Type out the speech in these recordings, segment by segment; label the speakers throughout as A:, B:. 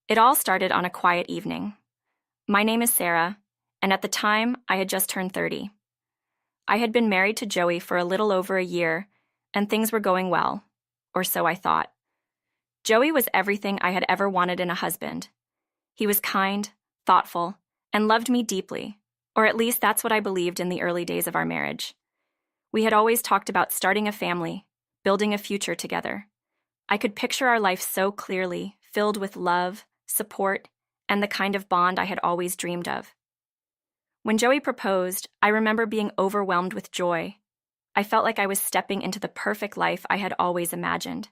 A: It all started on a quiet evening. My name is Sarah, and at the time, I had just turned 30. I had been married to Joey for a little over a year, and things were going well, or so I thought. Joey was everything I had ever wanted in a husband. He was kind, thoughtful, and loved me deeply, or at least that's what I believed in the early days of our marriage. We had always talked about starting a family, building a future together. I could picture our life so clearly, filled with love, support, and the kind of bond I had always dreamed of. When Joey proposed, I remember being overwhelmed with joy. I felt like I was stepping into the perfect life I had always imagined.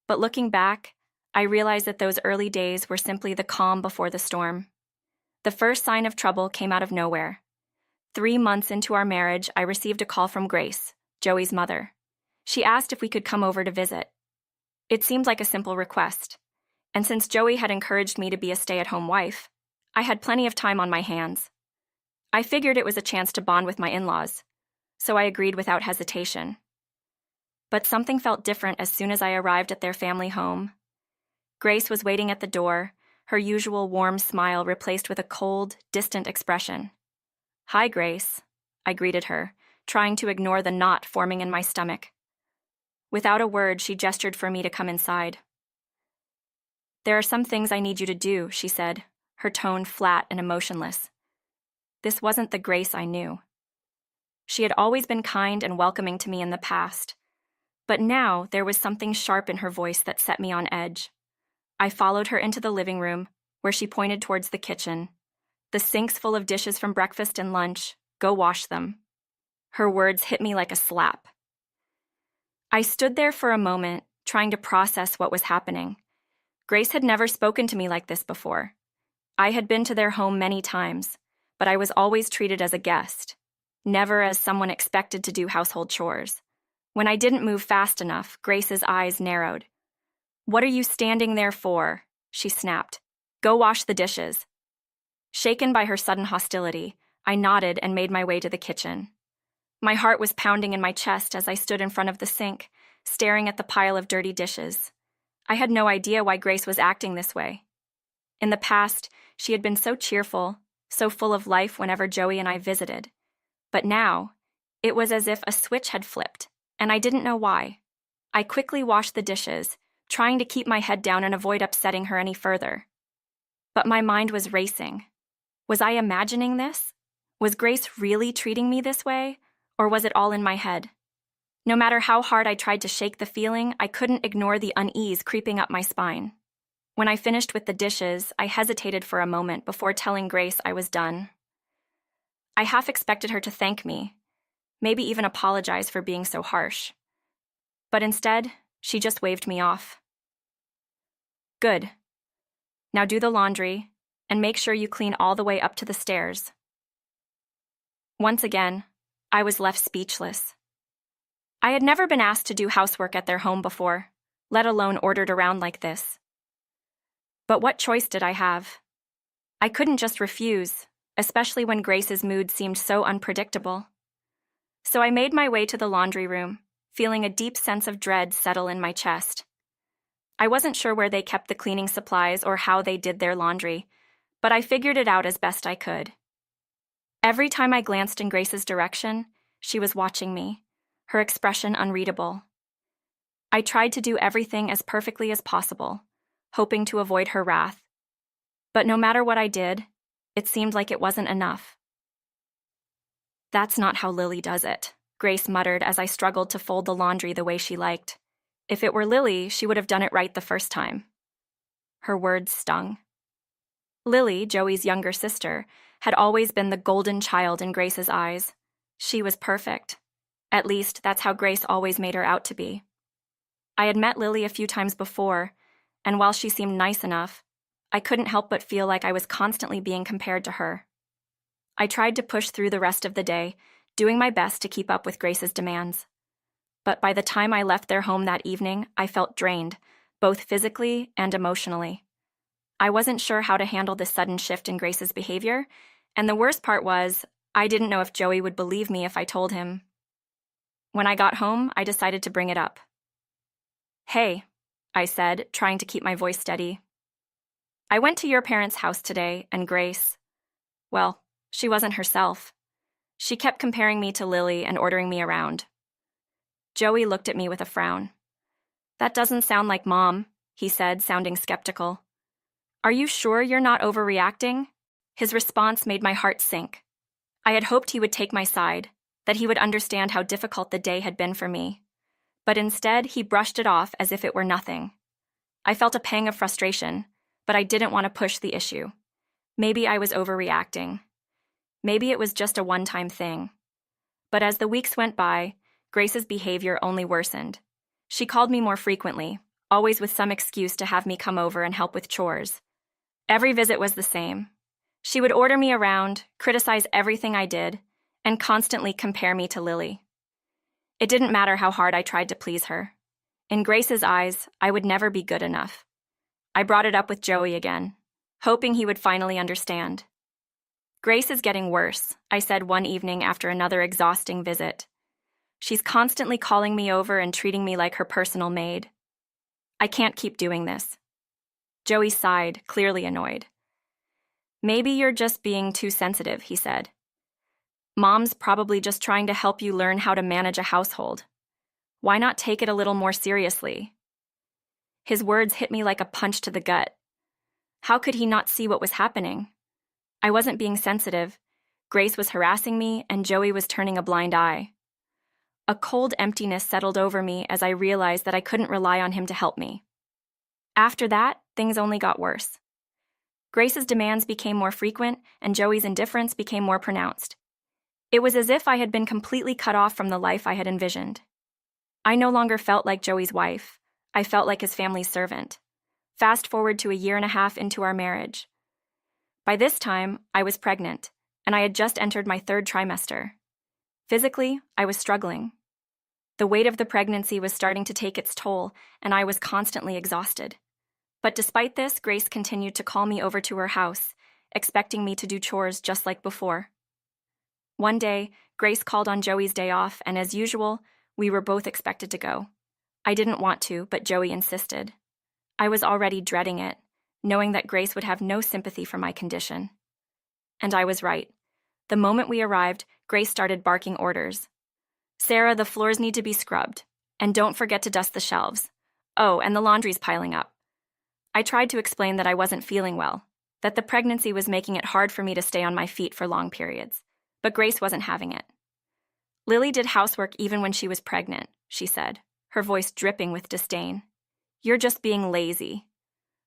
A: But looking back, I realized that those early days were simply the calm before the storm. The first sign of trouble came out of nowhere. 3 months into our marriage, I received a call from Grace, Joey's mother. She asked if we could come over to visit. It seemed like a simple request, and since Joey had encouraged me to be a stay-at-home wife, I had plenty of time on my hands. I figured it was a chance to bond with my in-laws, so I agreed without hesitation. But something felt different as soon as I arrived at their family home. Grace was waiting at the door, her usual warm smile replaced with a cold, distant expression. "Hi, Grace," I greeted her, trying to ignore the knot forming in my stomach. Without a word, she gestured for me to come inside. "There are some things I need you to do," she said, her tone flat and emotionless. This wasn't the Grace I knew. She had always been kind and welcoming to me in the past, but now there was something sharp in her voice that set me on edge. I followed her into the living room, where she pointed towards the kitchen. "The sink's full of dishes from breakfast and lunch. Go wash them." Her words hit me like a slap. I stood there for a moment, trying to process what was happening. Grace had never spoken to me like this before. I had been to their home many times, but I was always treated as a guest, never as someone expected to do household chores. When I didn't move fast enough, Grace's eyes narrowed. "What are you standing there for?" she snapped. "Go wash the dishes." Shaken by her sudden hostility, I nodded and made my way to the kitchen. My heart was pounding in my chest as I stood in front of the sink, staring at the pile of dirty dishes. I had no idea why Grace was acting this way. In the past, she had been so cheerful, so full of life whenever Joey and I visited. But now, it was as if a switch had flipped, and I didn't know why. I quickly washed the dishes, trying to keep my head down and avoid upsetting her any further. But my mind was racing. Was I imagining this? Was Grace really treating me this way, or was it all in my head? No matter how hard I tried to shake the feeling, I couldn't ignore the unease creeping up my spine. When I finished with the dishes, I hesitated for a moment before telling Grace I was done. I half expected her to thank me, maybe even apologize for being so harsh. But instead, she just waved me off. "Good. Now do the laundry, and make sure you clean all the way up to the stairs." Once again, I was left speechless. I had never been asked to do housework at their home before, let alone ordered around like this. But what choice did I have? I couldn't just refuse, especially when Grace's mood seemed so unpredictable. So I made my way to the laundry room, feeling a deep sense of dread settle in my chest. I wasn't sure where they kept the cleaning supplies or how they did their laundry, but I figured it out as best I could. Every time I glanced in Grace's direction, she was watching me, her expression unreadable. I tried to do everything as perfectly as possible, hoping to avoid her wrath. But no matter what I did, it seemed like it wasn't enough. "That's not how Lily does it," Grace muttered as I struggled to fold the laundry the way she liked. If it were Lily, she would have done it right the first time. Her words stung. Lily, Joey's younger sister, had always been the golden child in Grace's eyes. She was perfect. At least, that's how Grace always made her out to be. I had met Lily a few times before, and while she seemed nice enough, I couldn't help but feel like I was constantly being compared to her. I tried to push through the rest of the day, doing my best to keep up with Grace's demands. But by the time I left their home that evening, I felt drained, both physically and emotionally. I wasn't sure how to handle this sudden shift in Grace's behavior, and the worst part was, I didn't know if Joey would believe me if I told him. When I got home, I decided to bring it up. "Hey," I said, trying to keep my voice steady. I went to your parents' house today, and Grace, well, she wasn't herself. She kept comparing me to Lily and ordering me around. Joey looked at me with a frown. That doesn't sound like Mom, he said, sounding skeptical. Are you sure you're not overreacting? His response made my heart sink. I had hoped he would take my side, that he would understand how difficult the day had been for me. But instead, he brushed it off as if it were nothing. I felt a pang of frustration, but I didn't want to push the issue. Maybe I was overreacting. Maybe it was just a one-time thing. But as the weeks went by, Grace's behavior only worsened. She called me more frequently, always with some excuse to have me come over and help with chores. Every visit was the same. She would order me around, criticize everything I did, and constantly compare me to Lily. It didn't matter how hard I tried to please her. In Grace's eyes, I would never be good enough. I brought it up with Joey again, hoping he would finally understand. Grace is getting worse, I said one evening after another exhausting visit. She's constantly calling me over and treating me like her personal maid. I can't keep doing this. Joey sighed, clearly annoyed. Maybe you're just being too sensitive, he said. Mom's probably just trying to help you learn how to manage a household. Why not take it a little more seriously? His words hit me like a punch to the gut. How could he not see what was happening? I wasn't being sensitive. Grace was harassing me, and Joey was turning a blind eye. A cold emptiness settled over me as I realized that I couldn't rely on him to help me. After that, things only got worse. Grace's demands became more frequent, and Joey's indifference became more pronounced. It was as if I had been completely cut off from the life I had envisioned. I no longer felt like Joey's wife. I felt like his family's servant. Fast forward to 1.5 years into our marriage. By this time, I was pregnant, and I had just entered my 3rd trimester. Physically, I was struggling. The weight of the pregnancy was starting to take its toll, and I was constantly exhausted. But despite this, Grace continued to call me over to her house, expecting me to do chores just like before. One day, Grace called on Joey's day off, and as usual, we were both expected to go. I didn't want to, but Joey insisted. I was already dreading it, knowing that Grace would have no sympathy for my condition. And I was right. The moment we arrived, Grace started barking orders. Sarah, the floors need to be scrubbed, and don't forget to dust the shelves. Oh, and the laundry's piling up. I tried to explain that I wasn't feeling well, that the pregnancy was making it hard for me to stay on my feet for long periods, but Grace wasn't having it. Lily did housework even when she was pregnant, she said, her voice dripping with disdain. You're just being lazy.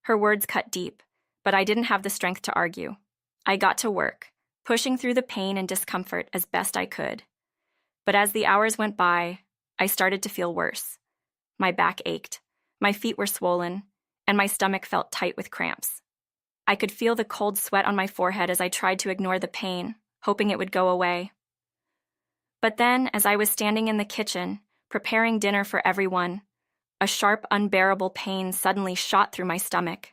A: Her words cut deep, but I didn't have the strength to argue. I got to work, pushing through the pain and discomfort as best I could. But as the hours went by, I started to feel worse. My back ached, my feet were swollen, and my stomach felt tight with cramps. I could feel the cold sweat on my forehead as I tried to ignore the pain, hoping it would go away. But then, as I was standing in the kitchen, preparing dinner for everyone, a sharp, unbearable pain suddenly shot through my stomach.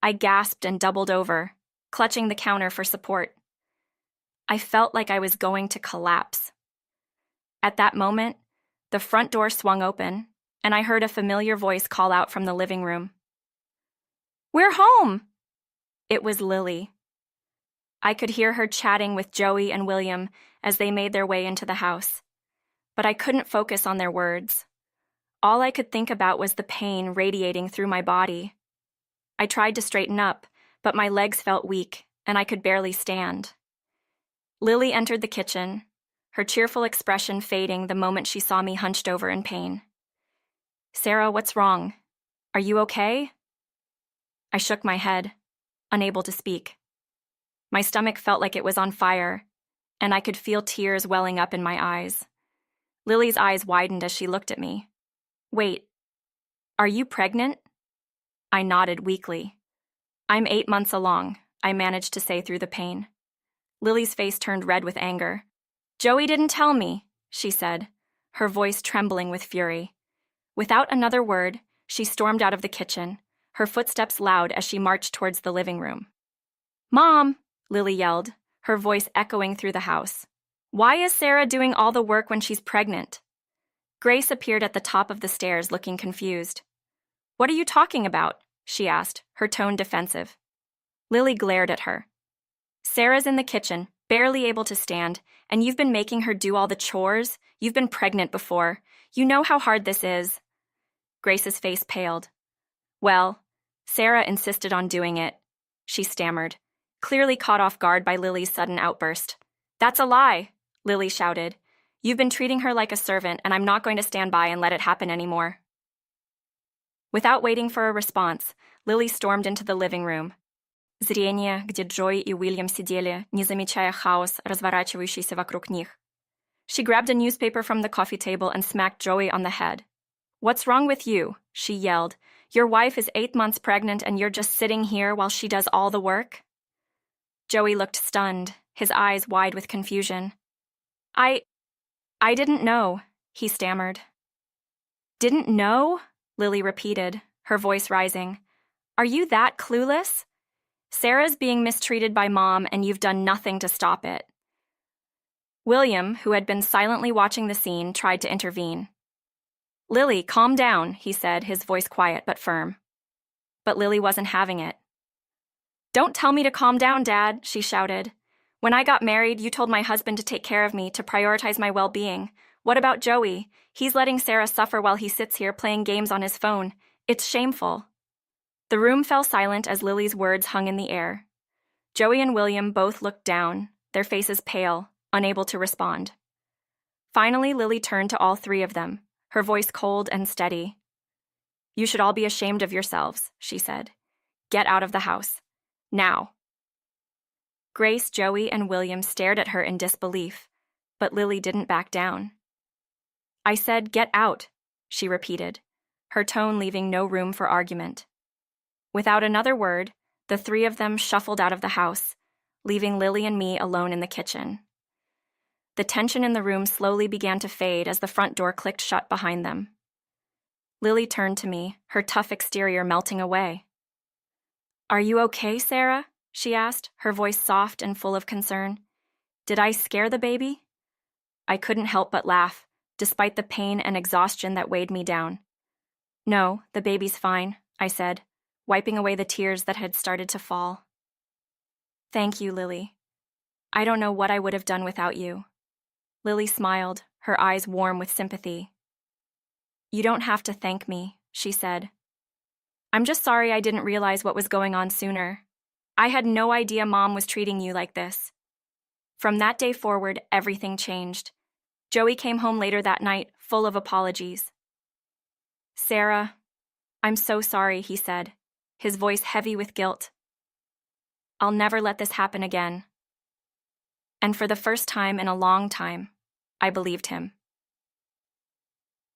A: I gasped and doubled over, clutching the counter for support. I felt like I was going to collapse. At that moment, the front door swung open, and I heard a familiar voice call out from the living room. We're home! It was Lily. I could hear her chatting with Joey and William as they made their way into the house, but I couldn't focus on their words. All I could think about was the pain radiating through my body. I tried to straighten up, but my legs felt weak, and I could barely stand. Lily entered the kitchen, her cheerful expression fading the moment she saw me hunched over in pain. Sarah, what's wrong? Are you okay? I shook my head, unable to speak. My stomach felt like it was on fire, and I could feel tears welling up in my eyes. Lily's eyes widened as she looked at me. Wait, are you pregnant? I nodded weakly. I'm 8 months along, I managed to say through the pain. Lily's face turned red with anger. Joey didn't tell me, she said, her voice trembling with fury. Without another word, she stormed out of the kitchen, her footsteps loud as she marched towards the living room. Mom, Lily yelled, her voice echoing through the house. Why is Sarah doing all the work when she's pregnant? Grace appeared at the top of the stairs looking confused. What are you talking about? she asked, her tone defensive. Lily glared at her. Sarah's in the kitchen, barely able to stand, and you've been making her do all the chores? You've been pregnant before. You know how hard this is. Grace's face paled. Well, Sarah insisted on doing it, she stammered, clearly caught off guard by Lily's sudden outburst. That's a lie, Lily shouted. You've been treating her like a servant, and I'm not going to stand by and let it happen anymore. Without waiting for a response, Lily stormed into the living room. Зрение, где Джой и Уильям сидели, не замечая хаос, разворачивающийся вокруг них. She grabbed a newspaper from the coffee table and smacked Joey on the head. What's wrong with you? She yelled. Your wife is 8 months pregnant and you're just sitting here while she does all the work? Joey looked stunned, his eyes wide with confusion. I didn't know, he stammered. Didn't know? Lily repeated, her voice rising. Are you that clueless? Sarah's being mistreated by Mom and you've done nothing to stop it. William, who had been silently watching the scene, tried to intervene. Lily, calm down, he said, his voice quiet but firm. But Lily wasn't having it. Don't tell me to calm down, Dad, she shouted. When I got married, you told my husband to take care of me, to prioritize my well-being. What about Joey? He's letting Sarah suffer while he sits here playing games on his phone. It's shameful. The room fell silent as Lily's words hung in the air. Joey and William both looked down, their faces pale, unable to respond. Finally, Lily turned to all three of them, her voice cold and steady. You should all be ashamed of yourselves, she said. Get out of the house. Now. Grace, Joey, and William stared at her in disbelief, but Lily didn't back down. I said, get out, she repeated, her tone leaving no room for argument. Without another word, the three of them shuffled out of the house, leaving Lily and me alone in the kitchen. The tension in the room slowly began to fade as the front door clicked shut behind them. Lily turned to me, her tough exterior melting away. Are you okay, Sarah? She asked, her voice soft and full of concern. Did I scare the baby? I couldn't help but laugh, despite the pain and exhaustion that weighed me down. No, the baby's fine, I said, wiping away the tears that had started to fall. Thank you, Lily. I don't know what I would have done without you. Lily smiled, her eyes warm with sympathy. You don't have to thank me, she said. I'm just sorry I didn't realize what was going on sooner. I had no idea Mom was treating you like this. From that day forward, everything changed. Joey came home later that night, full of apologies. Sarah, I'm so sorry, he said, his voice heavy with guilt. I'll never let this happen again. And for the first time in a long time, I believed him.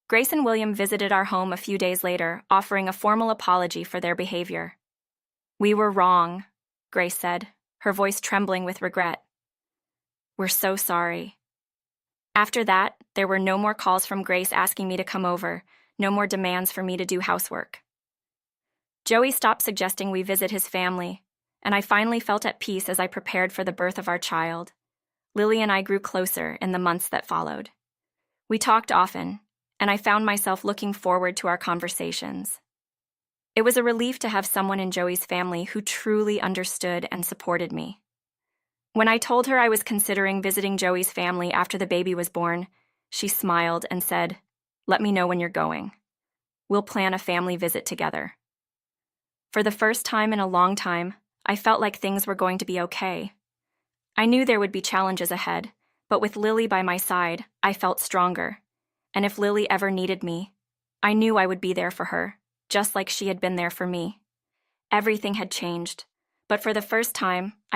A: Grace and William visited our home a few days later, offering a formal apology for their behavior. We were wrong, Grace said, her voice trembling with regret. We're so sorry. After that, there were no more calls from Grace asking me to come over, no more demands for me to do housework. Joey stopped suggesting we visit his family, and I finally felt at peace as I prepared for the birth of our child. Lily and I grew closer in the months that followed. We talked often, and I found myself looking forward to our conversations. It was a relief to have someone in Joey's family who truly understood and supported me. When I told her I was considering visiting Joey's family after the baby was born, she smiled and said, "Let me know when you're going. We'll plan a family visit together." For the first time in a long time, I felt like things were going to be okay. I knew there would be challenges ahead, but with Lily by my side, I felt stronger. And if Lily ever needed me, I knew I would be there for her, just like she had been there for me. Everything had changed, but for the first time, I was